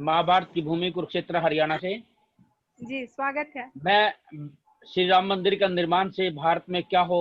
महाभारत की भूमि कुरुक्षेत्र हरियाणा से। जी स्वागत है। मैं श्री राम मंदिर का निर्माण से भारत में क्या हो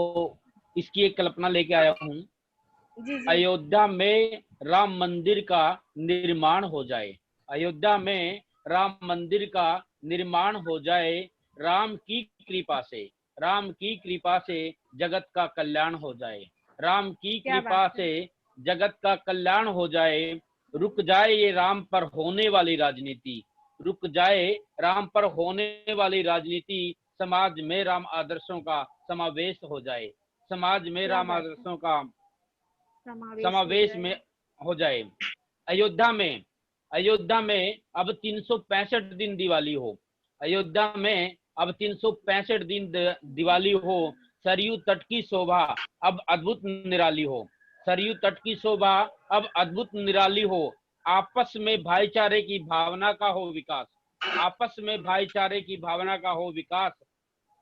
इसकी एक कल्पना लेके आया हूँ। जी जी। अयोध्या में राम मंदिर का निर्माण हो जाए, अयोध्या में राम मंदिर का निर्माण हो जाए। राम की कृपा से, राम की कृपा से जगत का कल्याण हो जाए, राम की क्या कृपा बात है। से जगत का कल्याण हो जाए। रुक जाए ये राम पर होने वाली राजनीति, रुक जाए राम पर होने वाली राजनीति। समाज में राम आदर्शों का समावेश हो जाए, समाज में क्या राम बात है। आदर्शों का समावेश हो समावेश जाए। में हो जाए। अयोध्या में, अयोध्या में अब 365 दिन दिवाली हो, अयोध्या में अब 365 दिन दिवाली हो। सरयू तट की शोभा अब अद्भुत निराली हो, सरयू तट की शोभा अब अद्भुत निराली हो। आपस में भाईचारे की भावना का हो विकास, आपस में भाईचारे की भावना का हो विकास।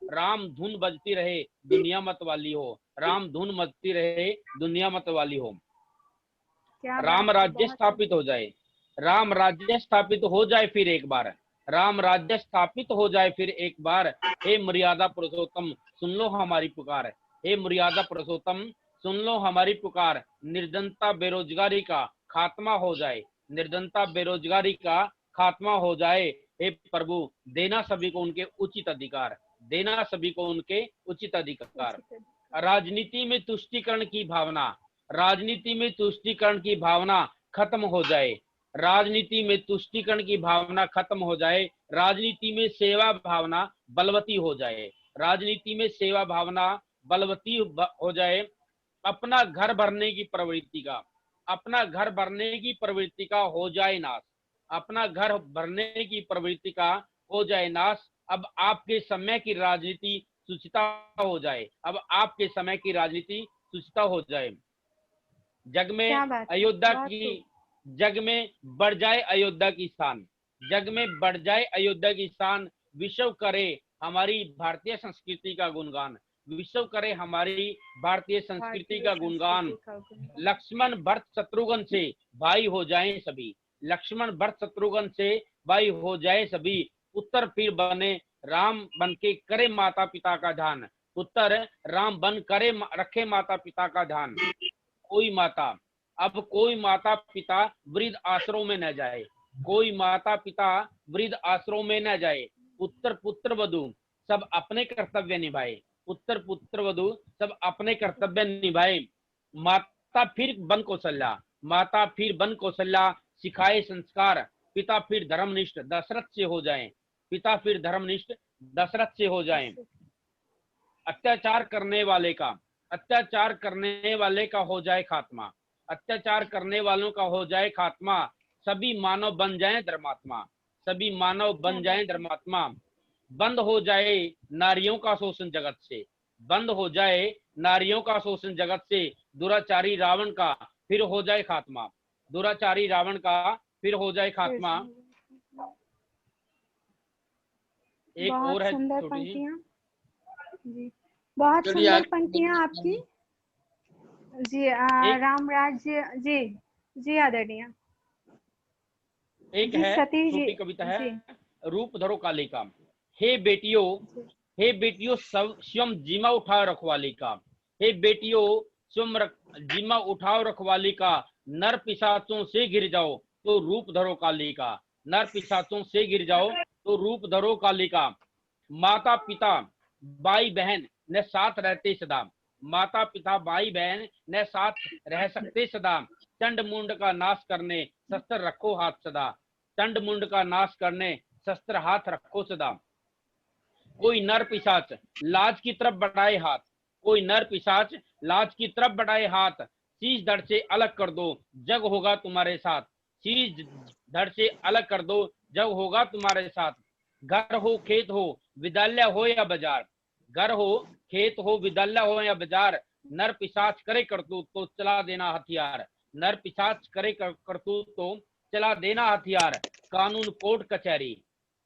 राम धुन बजती रहे दुनिया मत वाली हो, राम धुन बजती रहे दुनिया मत वाली हो। क्या राम बात है। राज्य बहुत स्थापित हो जाए, राम राज्य स्थापित हो जाए फिर एक बार, राम राज्य स्थापित हो जाए फिर एक बार। हे मर्यादा पुरुषोत्तम सुन लो हमारी पुकार, हे मर्यादा पुरुषोत्तम सुन लो हमारी पुकार। निर्धनता बेरोजगारी का खात्मा हो जाए, निर्धनता बेरोजगारी का खात्मा हो जाए। हे प्रभु देना सभी को उनके उचित अधिकार, देना सभी को उनके उचित अधिकार। राजनीति में तुष्टीकरण की भावना, राजनीति में तुष्टीकरण की भावना खत्म हो जाए, राजनीति में तुष्टीकरण की भावना खत्म हो जाए। राजनीति में सेवा भावना बलवती हो जाए, राजनीति में सेवा भावना बलवती हो जाए। अपना घर भरने की प्रवृत्ति का, अपना घर भरने की प्रवृत्ति का हो जाए नाश, अपना घर भरने की प्रवृत्ति का हो जाए नाश। अब आपके समय की राजनीति सुचिता हो जाए, अब आपके समय की राजनीति सुचिता हो जाए। जग में क्या बात है। अयोध्या बहुत की, खूब। जग में बढ़ जाए अयोध्या की शान, जग में बढ़ जाए अयोध्या की शान। विश्व करे हमारी भारतीय संस्कृति का गुणगान, विश्व करे हमारी भारतीय संस्कृति भारतीय का गुणगान। संस्कृति का गुणगान। लक्ष्मण भरत शत्रुघ्न से भाई हो जाएं सभी, लक्ष्मण भरत शत्रुघ्न से भाई हो जाए सभी। उत्तर फिर बने राम बन के करे माता पिता का ध्यान, उत्तर राम बन करे रखे माता पिता का ध्यान। कोई माता, अब कोई माता पिता वृद्ध आश्रम में न जाए, कोई माता पिता वृद्ध आश्रम में न जाए। पुत्र पुत्र वधु सब अपने कर्तव्य निभाए, पुत्र पुत्र वधु सब अपने कर्तव्य निभाए। माता फिर बन कौशल्या, माता फिर बन कौशल्या सिखाए संस्कार। पिता फिर धर्मनिष्ठ दशरथ से हो जाएं, पिता फिर धर्मनिष्ठ दशरथ से हो जाएं। अत्याचार करने वाले का, अत्याचार करने वाले का हो जाए खात्मा, अत्याचार करने वालों का हो जाए खात्मा। सभी मानव बन जाएं धर्मात्मा, सभी मानव बन जाएं धर्मात्मा। बंद हो जाए नारियों का शोषण जगत से, बंद हो जाए नारियों का शोषण जगत से। दुराचारी रावण का फिर हो जाए खात्मा, दुराचारी रावण का फिर हो जाए खात्मा। एक बहुत और है सुंदर छोटी सी। पंक्तियां जी, बहुत सुंदर पंक्तियां आपकी जी। एक राम राज्य जी जी आदरणीय एक जी है सतीश जी छोटी कविता है, जी। रूप धरो काली का। हे बेटियों, हे बेटियों सब स्वयं जिम्मा उठाओ रखवाली का, हे बेटियों स्वयं जिम्मा उठाओ रखवाली का। नर पिशाचों से गिर जाओ तो रूप धरो काली का, नर पिशाचों से गिर जाओ तो रूप धरो काली का। माता पिता भाई बहन ने साथ रहते सदा, माता पिता भाई बहन ने साथ रह सकते सदा। चंड मुंड का नाश करने शस्त्र रखो हाथ सदा, चंड मुंड का नाश करने शस्त्र हाथ रखो सदा। कोई नर पिशाच लाज की तरफ बढ़ाए हाथ, कोई नर पिशाच लाज की तरफ बढ़ाए हाथ। शीश धड़ से अलग कर दो जग होगा तुम्हारे साथ, शीश धड़ से अलग कर दो जग होगा तुम्हारे साथ। घर हो खेत हो विद्यालय हो या बाजार, घर हो खेत हो विद्यालय हो या बाजार। नर पिशाच करे करतूत तो चला देना हथियार, नर पिशाच करे करतूत तो चला देना हथियार। कानून कोर्ट कचहरी,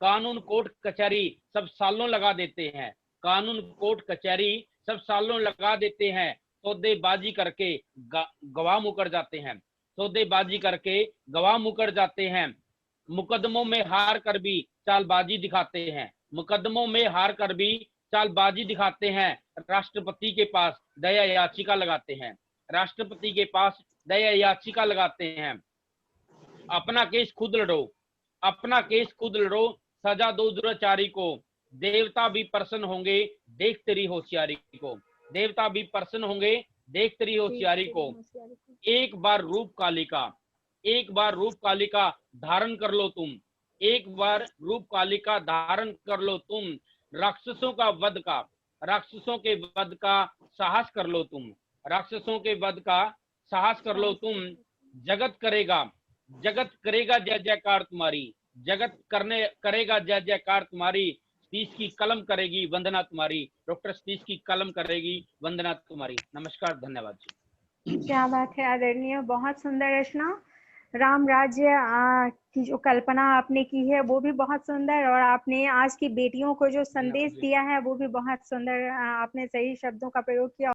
कानून कोर्ट कचहरी सब सालों लगा देते हैं, कानून कोर्ट कचहरी सब सालों लगा देते हैं। सौदेबाजी करके गवाह मुकर जाते हैं, सौदेबाजी करके गवाह मुकर जाते हैं। मुकदमों में हार कर भी चालबाजी दिखाते हैं, मुकदमों में हार कर भी चालबाजी दिखाते हैं, राष्ट्रपति के पास दया याचिका लगाते हैं, राष्ट्रपति के पास दया याचिका लगाते हैं। अपना केस खुद लड़ो, अपना केस खुद लड़ो, सजा दो दुराचारी को, देवता भी प्रसन्न होंगे देख तेरी होशियारी को, देवता भी प्रसन्न होंगे देख तेरी होशियारी को। एक बार रूप कालिका, एक बार रूप कालिका धारण कर लो तुम, एक बार रूप कालिका धारण कर लो तुम, राक्षसों का वध का, राक्षसों के वध का साहस कर लो तुम, राक्षसों के वध का साहस कर लो तुम। जगत करेगा, जगत करेगा जय जयकार तुम्हारी, जगत करने करेगा जय जयकार तुम्हारी, सतीश की कलम करेगी वंदना तुम्हारी, डॉक्टर सतीश की कलम करेगी वंदना तुम्हारी। नमस्कार, धन्यवाद जी। क्या बात है आदरणीय, बहुत सुंदर रचना। राम राज्य की जो कल्पना आपने की है वो भी बहुत सुंदर, और आपने आज की बेटियों को जो संदेश दिया है वो भी बहुत सुंदर, आपने सही शब्दों का प्रयोग किया।